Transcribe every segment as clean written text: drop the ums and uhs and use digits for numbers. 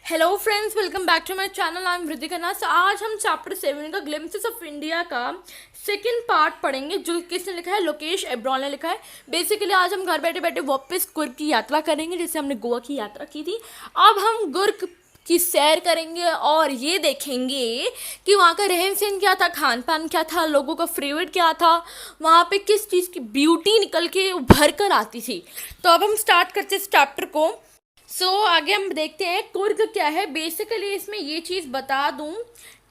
Hello friends, welcome back to my channel. I am Vriddhi Khanna. आज हम chapter 7 का glimpses of India का second part पढ़ेंगे, जो किसने लिखा है, लोकेश एब्रॉन ने लिखा है। बेसिकली आज हम घर बैठे बैठे वापस कुर्ग की यात्रा करेंगे, जैसे हमने गोवा की यात्रा की थी। अब हम कुर्ग की सैर करेंगे और ये देखेंगे कि वहाँ का रहन सहन क्या था, खान पान क्या था, लोगों का फेवरेट क्या था, वहाँ पे किस चीज़ की ब्यूटी निकल के उभर कर आती थी। तो अब हम स्टार्ट करते इस चैप्टर को। आगे हम देखते हैं कुर्ग क्या है। बेसिकली इसमें ये चीज़ बता दूं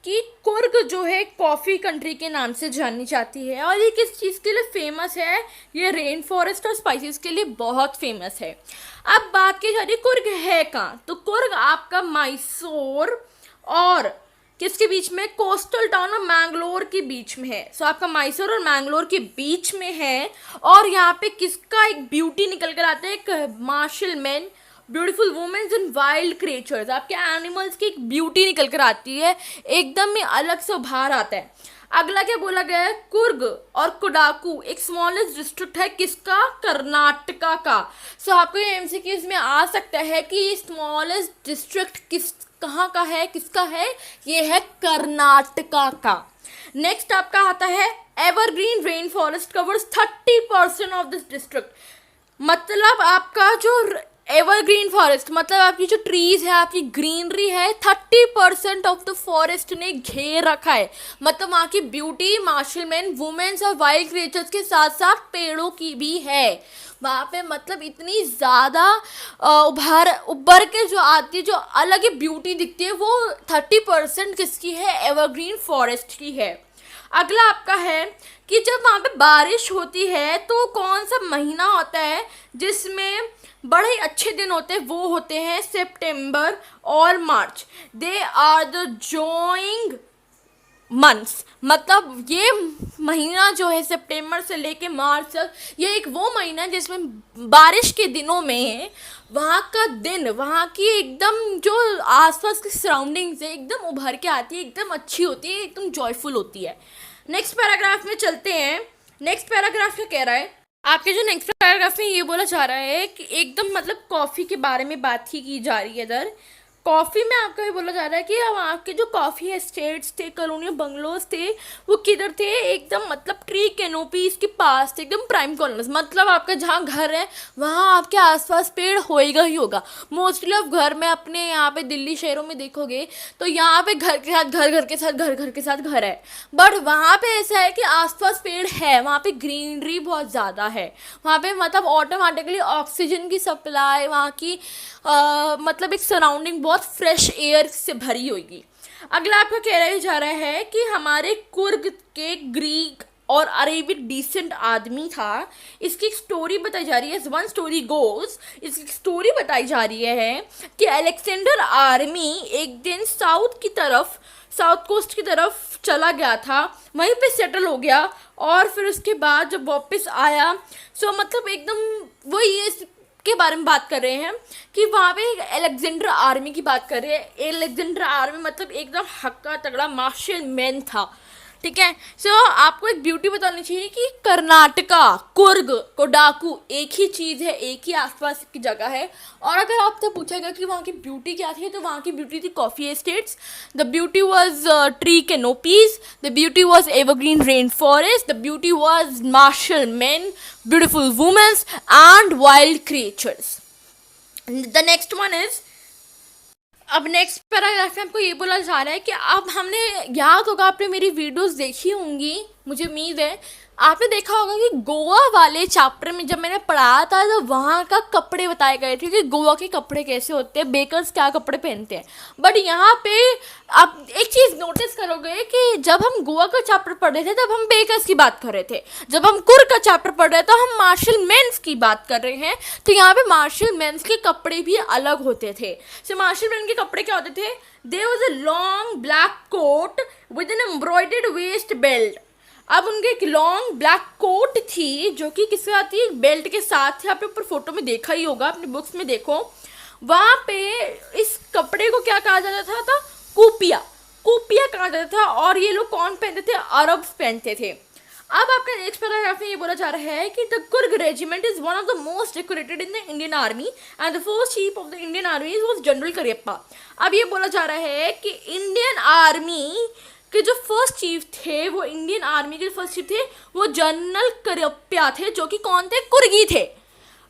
कि कुर्ग जो है कॉफ़ी कंट्री के नाम से जानी जाती है, और ये किस चीज़ के लिए फेमस है, ये रेन फॉरेस्ट और स्पाइसेस के लिए बहुत फेमस है। अब बात की जा रही कुर्ग है कहाँ, तो कुर्ग आपका मैसूर और किसके बीच में, कोस्टल टाउन और मैंगलोर के बीच में है। आपका मैसूर और मैंगलोर के बीच में है, और यहाँ पे किसका एक ब्यूटी निकल कर आता है, एक martial man, beautiful womens and wild creatures, आपके एनिमल्स की एक ब्यूटी निकल कर आती है, एकदम ही अलग से उभार आता है। अगला क्या बोला गया है, कुर्ग और कोडाकू एक स्मॉलेस्ट डिस्ट्रिक्ट है, किसका, कर्नाटका का। आपको ये एमसीक्यूज में आ सकता है कि स्मॉलेस्ट डिस्ट्रिक्ट किस कहाँ का है, किसका है, ये है कर्नाटका का। नेक्स्ट आपका आता है evergreen rain forest covers 30% of this district. मतलब आपका जो एवरग्रीन फॉरेस्ट, मतलब आपकी जो ट्रीज है, आपकी ग्रीनरी है, 30% ऑफ द फॉरेस्ट ने घेर रखा है। मतलब वहाँ की ब्यूटी मार्शल मैन, वुमेन्स और वाइल्ड क्रिएचर्स के साथ साथ पेड़ों की भी है वहाँ पे। मतलब इतनी ज़्यादा उभर के जो आती है, जो अलग ही ब्यूटी दिखती है, वो 30% किसकी है, एवरग्रीन फॉरेस्ट की है। अगला आपका है कि जब वहाँ पे बारिश होती है तो कौन सा महीना होता है जिसमें बड़े अच्छे दिन होते हैं, वो होते हैं सितंबर और मार्च। They are the joining months. मतलब ये महीना जो है सितंबर से लेके मार्च तक, ये एक वो महीना है जिसमें बारिश के दिनों में वहाँ का दिन, वहाँ की एकदम जो आसपास की सराउंडिंग्स है, एकदम उभर के आती है, एकदम अच्छी होती है, एकदम जॉयफुल होती है। नेक्स्ट पैराग्राफ में चलते हैं। नेक्स्ट पैराग्राफ क्या कह रहा है, आपके जो नेक्स्ट पैराग्राफ में ये बोला जा रहा है कि एकदम मतलब कॉफ़ी के बारे में बात ही की जा रही है इधर। कॉफ़ी में आपका ये बोला जा रहा है कि अब आपके जो कॉफ़ी एस्टेट्स थे, कॉलोनियल बंगलोज थे, वो किधर थे, एकदम मतलब ट्री कैनोपीज के पास थे, एकदम प्राइम कॉलोनीज। मतलब आपका जहाँ घर है वहाँ आपके आसपास पेड़ होएगा ही होगा। मोस्टली आप घर में अपने यहाँ पे दिल्ली शहरों में देखोगे तो यहाँ पे घर के साथ घर, घर के साथ घर, घर के साथ घर है, बट वहाँ पे ऐसा है कि आसपास पेड़ है, वहाँ पे ग्रीनरी बहुत ज़्यादा है, वहाँ पे मतलब ऑटोमेटिकली ऑक्सीजन की सप्लाई, वहाँ की मतलब एक सराउंडिंग बहुत फ्रेश एयर से भरी होगी। अगला आपका कह रहा जा रहा है कि हमारे कुर्ग के ग्रीक और अरेबिक डिसेंट आदमी था, इसकी एक स्टोरी बताई जा रही है। वन स्टोरी गोज, इसकी स्टोरी बताई जा रही है कि अलेक्जेंडर आर्मी एक दिन साउथ कोस्ट की तरफ चला गया था, वहीं पे सेटल हो गया, और फिर उसके बाद जब वापस आया, मतलब एकदम वो ये के बारे में बात कर रहे हैं कि वहाँ पे अलेक्जेंडर आर्मी की बात कर रहे हैं। अलेक्जेंडर आर्मी मतलब एकदम हक्का तगड़ा मार्शल मैन था, ठीक है। आपको एक ब्यूटी बतानी चाहिए कि कर्नाटका, कुर्ग, कोडाकू एक ही चीज़ है, एक ही आसपास की जगह है। और अगर आपसे पूछेगा कि वहाँ की ब्यूटी क्या थी, तो वहाँ की ब्यूटी थी coffee estates, the beauty was tree canopies, the beauty was evergreen rain forest, the beauty was martial man, beautiful womens and wild creatures. The next one is, अब नेक्स्ट पैराग्राफ में आपको ये बोला जा रहा है कि अब हमने, याद होगा आपने मेरी वीडियोस देखी होंगी, मुझे उम्मीद है आपने देखा होगा कि गोवा वाले चैप्टर में जब मैंने पढ़ाया था तो वहाँ का कपड़े बताए गए थे कि गोवा के कपड़े कैसे होते हैं, बेकर्स क्या कपड़े पहनते हैं। बट यहाँ पे आप एक चीज़ नोटिस करोगे कि जब हम गोवा का चैप्टर पढ़ रहे थे तब हम बेकर्स की बात कर रहे थे, जब हम कुर्ग का चैप्टर पढ़ रहे थे तो हम मार्शल मैन्स की बात कर रहे हैं। तो यहाँ पे मार्शल मैन्स के कपड़े भी अलग होते थे। मार्शल मैन के कपड़े क्या होते थे, there was a long black coat with an embroidered waist belt. अब उनके एक लॉन्ग ब्लैक कोट थी जो कि किसके साथ थी, बेल्ट के साथ थी। आपने ऊपर फोटो में देखा ही होगा, अपनी बुक्स में देखो, वहाँ पे इस कपड़े को क्या कहा जाता था, कूपिया, कूपिया कहा जाता था। और ये लोग कौन पहनते थे, अरब्स पहनते थे। अब आपका नेक्स्ट पैराग्राफ में ये बोला जा रहा है कि the Coorg regiment is one of the most decorated in the Indian army and the first chief of the Indian army was general Cariappa. अब ये बोला जा रहा है कि इंडियन आर्मी के जो फर्स्ट चीफ थे, वो इंडियन आर्मी के फर्स्ट चीफ थे वो जनरल करियप्पा थे, जो कि कौन थे, कुर्गी थे।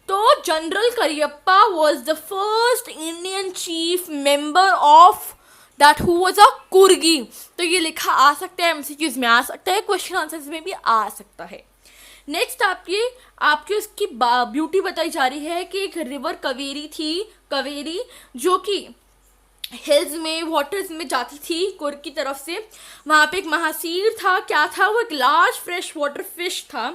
तो General Cariappa was the first Indian chief member of that who was a Coorgi. तो ये लिखा आ सकता है, एमसीक्यूज में आ सकता है, क्वेश्चन आंसर्स में भी आ सकता है। नेक्स्ट आपकी उसकी ब्यूटी बताई जा रही है कि एक रिवर कावेरी थी, कावेरी, जो कि हिल्स में वाटर्स में जाती थी कुर्ग की तरफ से। वहाँ पे एक महासीर था, क्या था वो, एक लार्ज फ्रेश वाटर फिश था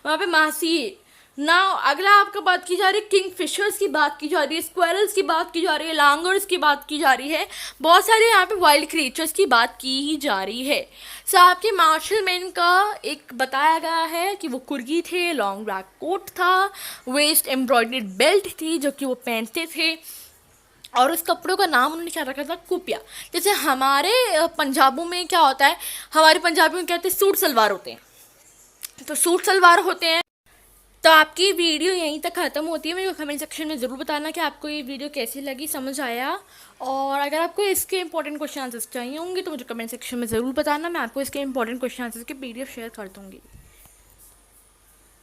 वहाँ पे, महासीर। ना अगला आपका बात की जा रही है किंग फिशर्स की बात की जा रही है, स्क्वायरल्स की बात की जा रही है, लांगर्स की बात की जा रही है, बहुत सारे यहाँ पे वाइल्ड क्रिएचर्स की बात की जा रही है। सो आपके मार्शल मैन का एक बताया गया है कि वो कुर्गी थे, लॉन्ग ब्लैक कोट था, वेस्ट एम्ब्रॉयडर्ड बेल्ट थी जो कि वो पहनते थे, और उस कपड़ों का नाम उन्होंने क्या रखा था, कुपिया। जैसे हमारे पंजाबों में क्या होता है, हमारे पंजाबी में कहते हैं सूट सलवार होते हैं, तो सूट सलवार होते हैं। तो आपकी वीडियो यहीं तक ख़त्म होती है। मेरे कमेंट सेक्शन में ज़रूर बताना कि आपको ये वीडियो कैसी लगी, समझ आया। और अगर आपको इसके इंपॉर्टेंट क्वेश्चन आंसर्स चाहिए होंगे तो मुझे कमेंट सेक्शन में ज़रूर बताना, मैं आपको इसके इंपॉर्टेंट क्वेश्चन आंसर्स की PDF शेयर कर दूँगी।